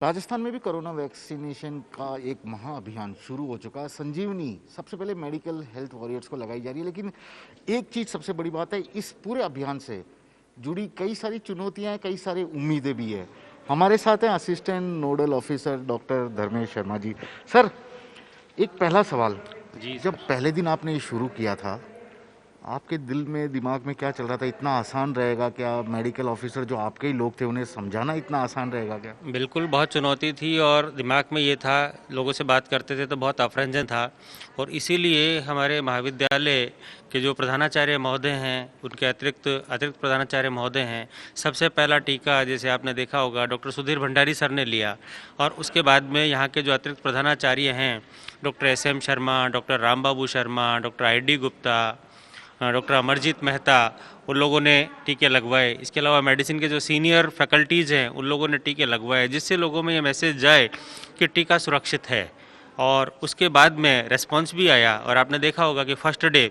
राजस्थान में भी corona vaccination का एक महा अभियान शुरू हो चुका है। संजीवनी सबसे पहले मेडिकल हेल्थ वॉरियर्स को लगाई जा रही है, लेकिन एक चीज़ सबसे बड़ी बात है, इस पूरे अभियान से जुड़ी कई सारी चुनौतियां हैं, कई सारी उम्मीदें भी है। हमारे साथ हैं assistant nodal officer doctor Dharmesh Sharma ji. Sir, एक पहला सवाल, जी जब सर। पहले दिन आपने ये शुरू किया था, आपके दिल में दिमाग में क्या चल रहा था? इतना आसान रहेगा क्या? मेडिकल ऑफिसर जो आपके ही लोग थे, उन्हें समझाना इतना आसान रहेगा क्या? बिल्कुल बहुत चुनौती थी और दिमाग में ये था, लोगों से बात करते थे तो बहुत अफरंजन था। और इसीलिए हमारे महाविद्यालय के जो प्रधानाचार्य महोदय हैं, उनके अतिरिक्त अतिरिक्त प्रधानाचार्य महोदय हैं, सबसे पहला टीका जैसे आपने देखा होगा डॉक्टर सुधीर भंडारी सर ने लिया। और उसके बाद में यहाँ के जो अतिरिक्त प्रधानाचार्य हैं, doctor SM Sharma, doctor Ram Babu Sharma, doctor ID Gupta, doctor Amarjeet Mehta, उन लोगों ने टीके लगवाए। इसके अलावा मेडिसिन के जो सीनियर फैकल्टीज़ हैं, उन लोगों ने टीके लगवाए, जिससे लोगों में ये मैसेज जाए कि टीका सुरक्षित है। और उसके बाद में रेस्पॉन्स भी आया और आपने देखा होगा कि फर्स्ट डे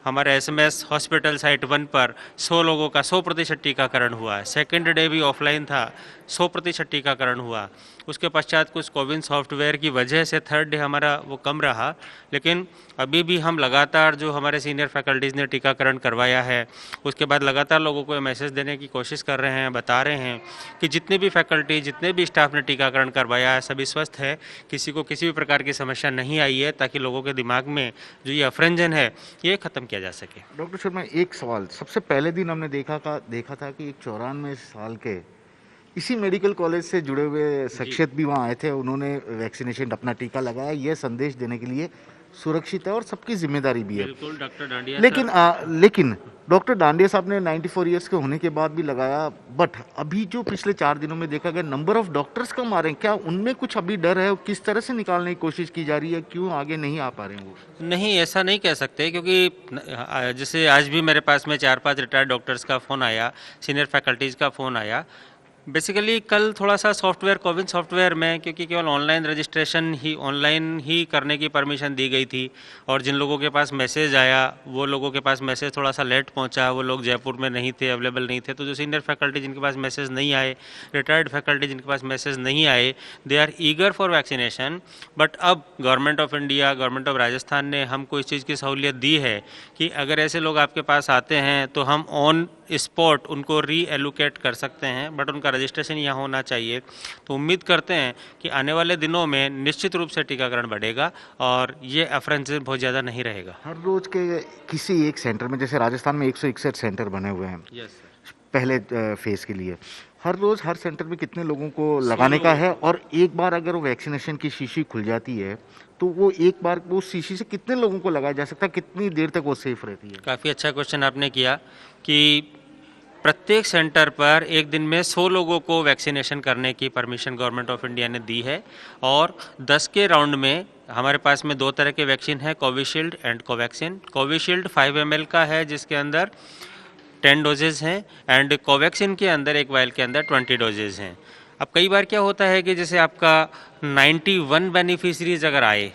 हमारे SMS हॉस्पिटल साइट 1 पर 100 लोगों का 100% टीकाकरण हुआ। सेकेंड डे भी ऑफलाइन था, 100% टीकाकरण हुआ। उसके पश्चात कुछ कोविन सॉफ्टवेयर की वजह से थर्ड डे हमारा वो कम रहा, लेकिन अभी भी हम लगातार जो हमारे सीनियर फैकल्टीज़ ने टीकाकरण करवाया है, उसके बाद लगातार लोगों को मैसेज देने की कोशिश कर रहे हैं, बता रहे हैं कि जितने भी फैकल्टी, जितने भी स्टाफ ने टीकाकरण करवाया है, सभी स्वस्थ है, किसी को किसी भी प्रकार की समस्या नहीं आई है, ताकि लोगों के दिमाग में जो ये अफरंजन है, ये ख़त्म किया जा सके। डॉक्टर शर्मा, एक सवाल, सबसे पहले दिन हमने देखा था कि एक 94 साल के इसी मेडिकल कॉलेज से जुड़े हुए जी शख्सियत भी वहाँ आए थे। उन्होंने वैक्सीनेशन अपना टीका लगाया, यह संदेश देने के लिए सुरक्षित है और सबकी जिम्मेदारी भी है। बिल्कुल डॉक्टर डांडिया लेकिन सर। लेकिन डॉक्टर डांडिया साहब ने 94 ईयर्स के होने के बाद भी लगाया, बट अभी जो पिछले 4 दिनों में देखा गया, नंबर ऑफ डॉक्टर्स कम आ रहे हैं। क्या उनमें कुछ अभी डर है? किस तरह से निकालने की कोशिश की जा रही है? क्यों आगे नहीं आ पा रहे हैं वो? नहीं, ऐसा नहीं कह सकते, क्योंकि जैसे आज भी मेरे पास में 4-5 रिटायर्ड डॉक्टर्स का फ़ोन आया, सीनियर फैकल्टीज़ का फ़ोन आया। बेसिकली कल थोड़ा सा सॉफ्टवेयर, कोविन सॉफ्टवेयर में, क्योंकि केवल ऑनलाइन ही करने की परमिशन दी गई थी, और जिन लोगों के पास मैसेज आया, वो लोगों के पास मैसेज थोड़ा सा लेट पहुंचा, वो लोग जयपुर में नहीं थे, अवेलेबल नहीं थे। तो जो सीनियर फैकल्टी जिनके पास मैसेज नहीं आए, रिटायर्ड फैकल्टी जिनके पास मैसेज नहीं आए, they are eager for vaccination. But अब government of India, government of Rajasthan ने हमको इस चीज़ की सहूलियत दी है कि अगर ऐसे लोग आपके पास आते हैं तो हम ऑन स्पॉट उनको री एलोकेट कर सकते हैं, बट उनका रजिस्ट्रेशन यहाँ होना चाहिए। तो उम्मीद करते हैं कि आने वाले दिनों में निश्चित रूप से टीकाकरण बढ़ेगा और ये अफरेंस बहुत ज़्यादा नहीं रहेगा। हर रोज के किसी एक सेंटर में, जैसे राजस्थान में 161 सेंटर बने हुए हैं यस सर। पहले फेज के लिए, हर रोज हर सेंटर में कितने लोगों को 100 लगाने का लोगों है? को। और एक बार अगर वो वैक्सीनेशन की शीशी खुल जाती है, तो वो एक बार वो शीशी से कितने लोगों को लगाया जा सकता है? कितनी देर तक वो सेफ रहती है? काफ़ी अच्छा क्वेश्चन आपने किया कि प्रत्येक सेंटर पर एक दिन में 100 लोगों को वैक्सीनेशन करने की परमिशन गवर्नमेंट ऑफ इंडिया ने दी है। और 10 के राउंड में हमारे पास में 2 तरह के वैक्सीन है, Covishield and Covaxin. Covishield 5 ml का है, जिसके अंदर 10 डोजेज़ हैं, एंड कोवैक्सीन के अंदर एक वायल के अंदर 20 डोजेज़ हैं। अब कई बार क्या होता है कि जैसे आपका 91 बेनिफिशरीज अगर आए,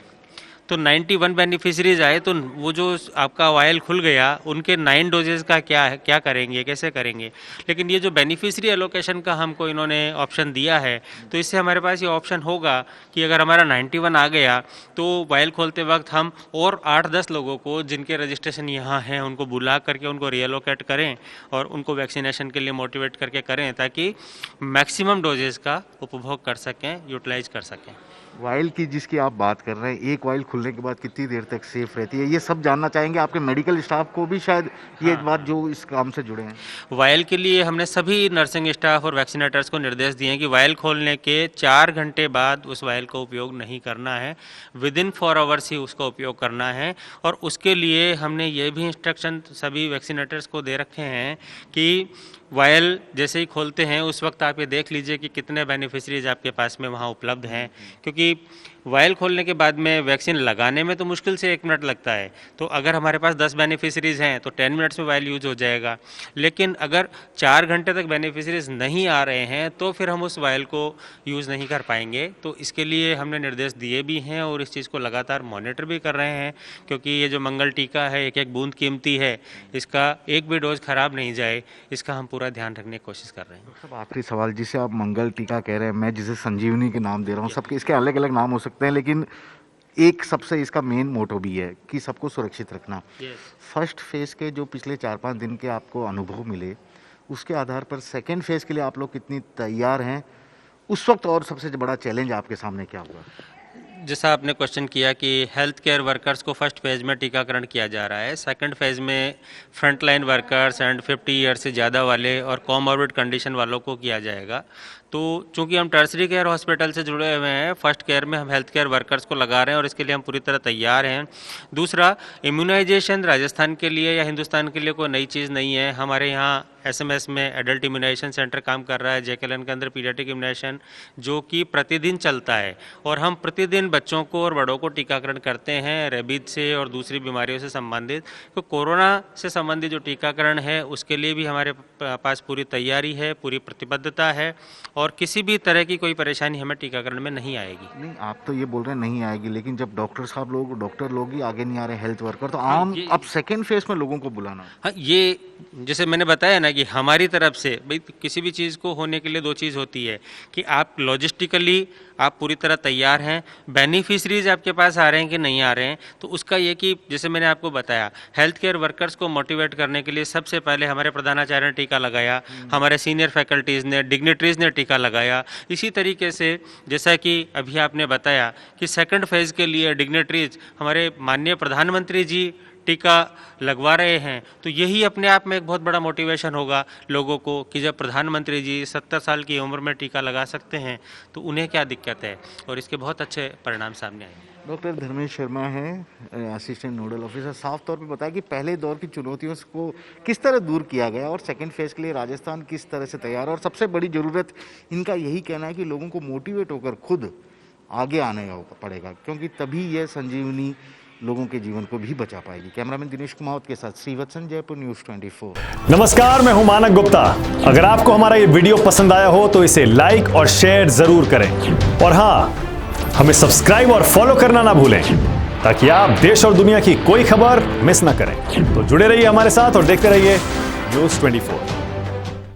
तो 91 बेनिफिशरीज आए, तो वो जो आपका वायल खुल गया, उनके 9 डोजेज़ का क्या करेंगे, कैसे करेंगे? लेकिन ये जो बेनिफिशरी एलोकेशन का हमको इन्होंने ऑप्शन दिया है, तो इससे हमारे पास ये ऑप्शन होगा कि अगर हमारा 91 आ गया, तो वायल खोलते वक्त हम और 8-10 लोगों को जिनके रजिस्ट्रेशन यहाँ हैं, उनको बुला करके उनको रीएलोकेट करें और उनको वैक्सीनेशन के लिए मोटिवेट करके करें, ताकि मैक्सिमम डोजेज़ का उपभोग कर सकें, यूटिलाइज कर सकें। वाइल की जिसकी आप बात कर रहे हैं, एक वाइल खुलने के बाद कितनी देर तक सेफ रहती है? ये सब जानना चाहेंगे आपके मेडिकल स्टाफ को भी, शायद ये हाँ बात हाँ। जो इस काम से जुड़े हैं। वायल के लिए हमने सभी नर्सिंग स्टाफ और वैक्सीनेटर्स को निर्देश दिए हैं कि वायल खोलने के 4 घंटे बाद उस वायल का उपयोग नहीं करना है, विदिन 4 आवर्स ही उसका उपयोग करना है। और उसके लिए हमने ये भी इंस्ट्रक्शन सभी वैक्सीनेटर्स को दे रखे हैं कि वायल जैसे ही खोलते हैं, उस वक्त आप ये देख लीजिए कि कितने बेनिफिशरीज आपके पास में वहाँ उपलब्ध हैं, क्योंकि वायल खोलने के बाद में वैक्सीन लगाने में तो मुश्किल से 1 मिनट लगता है। तो अगर हमारे पास 10 बेनिफिशरीज हैं तो 10 मिनट्स में वायल यूज हो जाएगा। लेकिन अगर 4 घंटे तक बेनिफिशरीज नहीं आ रहे हैं, तो फिर हम उस वायल को यूज़ नहीं कर पाएंगे। तो इसके लिए हमने निर्देश दिए भी हैं और इस चीज़ को लगातार मॉनिटर भी कर रहे हैं, क्योंकि ये जो मंगल टीका है, एक एक बूंद कीमती है, इसका एक भी डोज खराब नहीं जाए, इसका हम पूरा पूरा ध्यान रखने की कोशिश कर रहे हैं। सब आखिरी सवाल, जिसे आप मंगल टीका कह रहे हैं, मैं जिसे संजीवनी के नाम दे रहा हूँ, सबके इसके अलग अलग नाम हो सकते हैं, लेकिन एक सबसे इसका मेन मोटो भी है कि सबको सुरक्षित रखना। फर्स्ट फेज के जो पिछले 4-5 दिन के आपको अनुभव मिले, उसके आधार पर सेकेंड फेज के लिए आप लोग कितनी तैयार हैं उस वक्त, और सबसे बड़ा चैलेंज आपके सामने क्या हुआ? जैसा आपने क्वेश्चन किया कि हेल्थ केयर वर्कर्स को फर्स्ट फेज़ में टीकाकरण किया जा रहा है, सेकंड फेज़ में front line workers and 50 year से ज़्यादा वाले और कॉमॉर्बिड कंडीशन वालों को किया जाएगा। तो चूंकि हम टर्सरी केयर हॉस्पिटल से जुड़े हुए हैं, फर्स्ट केयर में हम हेल्थ केयर वर्कर्स को लगा रहे हैं और इसके लिए हम पूरी तरह तैयार हैं। दूसरा, इम्यूनाइजेशन राजस्थान के लिए या हिंदुस्तान के लिए कोई नई चीज़ नहीं है। हमारे यहाँ SMS में एडल्ट इम्यूनाइजेशन सेंटर काम कर रहा है, JKLN के अंदर पीडियाट्रिक इम्यूनाइजेशन, जो कि प्रतिदिन चलता है और हम प्रतिदिन बच्चों को और बड़ों को टीकाकरण करते हैं रेबीज से और दूसरी बीमारियों से संबंधित। तो कोरोना से संबंधित जो टीकाकरण है उसके लिए भी हमारे पास पूरी तैयारी है, पूरी प्रतिबद्धता है और किसी भी तरह की कोई परेशानी हमें टीकाकरण में नहीं आएगी। नहीं, आप तो ये बोल रहे हैं नहीं आएगी, लेकिन जब डॉक्टर लोग ही आगे नहीं आ रहे, हेल्थ वर्कर, तो आम अब सेकेंड फेज में लोगों को बुलाना। हाँ, ये जैसे मैंने बताया ना कि हमारी तरफ से भाई किसी भी चीज़ को होने के लिए दो चीज़ होती है कि आप लॉजिस्टिकली आप पूरी तरह तैयार हैं, बेनिफिशरीज आपके पास आ रहे हैं कि नहीं आ रहे हैं। तो उसका ये कि जैसे मैंने आपको बताया, हेल्थ केयर वर्कर्स को मोटिवेट करने के लिए सबसे पहले हमारे प्रधानाचार्य ने टीका लगाया, हमारे सीनियर फैकल्टीज़ ने, डिग्निटरीज ने टीका लगाया। इसी तरीके से जैसा कि अभी आपने बताया कि सेकंड फेज़ के लिए डिग्निटरीज हमारे माननीय प्रधानमंत्री जी टीका लगवा रहे हैं, तो यही अपने आप में एक बहुत बड़ा मोटिवेशन होगा लोगों को कि जब प्रधानमंत्री जी 70 साल की उम्र में टीका लगा सकते हैं तो उन्हें क्या दिक्कत है, और इसके बहुत अच्छे परिणाम सामने आएंगे। डॉक्टर धर्मेश शर्मा हैं, असिस्टेंट नोडल ऑफिसर। साफ तौर पे बताया कि पहले दौर की चुनौतियों को किस तरह दूर किया गया और सेकंड फेज के लिए राजस्थान किस तरह से तैयार है, और सबसे बड़ी ज़रूरत इनका यही कहना है कि लोगों को मोटिवेट होकर खुद आगे आने पड़ेगा, क्योंकि तभी यह संजीवनी लोगों के जीवन को भी बचा पाएगी। कैमरामैन दिनेश कुमावत के साथ श्रीवत्सन, जयपुर न्यूज़ 24। नमस्कार, मैं हूं मानक गुप्ता। अगर आपको हमारा ये वीडियो पसंद आया हो तो इसे लाइक और शेयर जरूर करें, और हां, हमें सब्सक्राइब और फॉलो करना ना भूलें ताकि आप देश और दुनिया की कोई खबर मिस ना करें। तो जुड़े रहिए हमारे साथ और देखते रहिए न्यूज़ 24।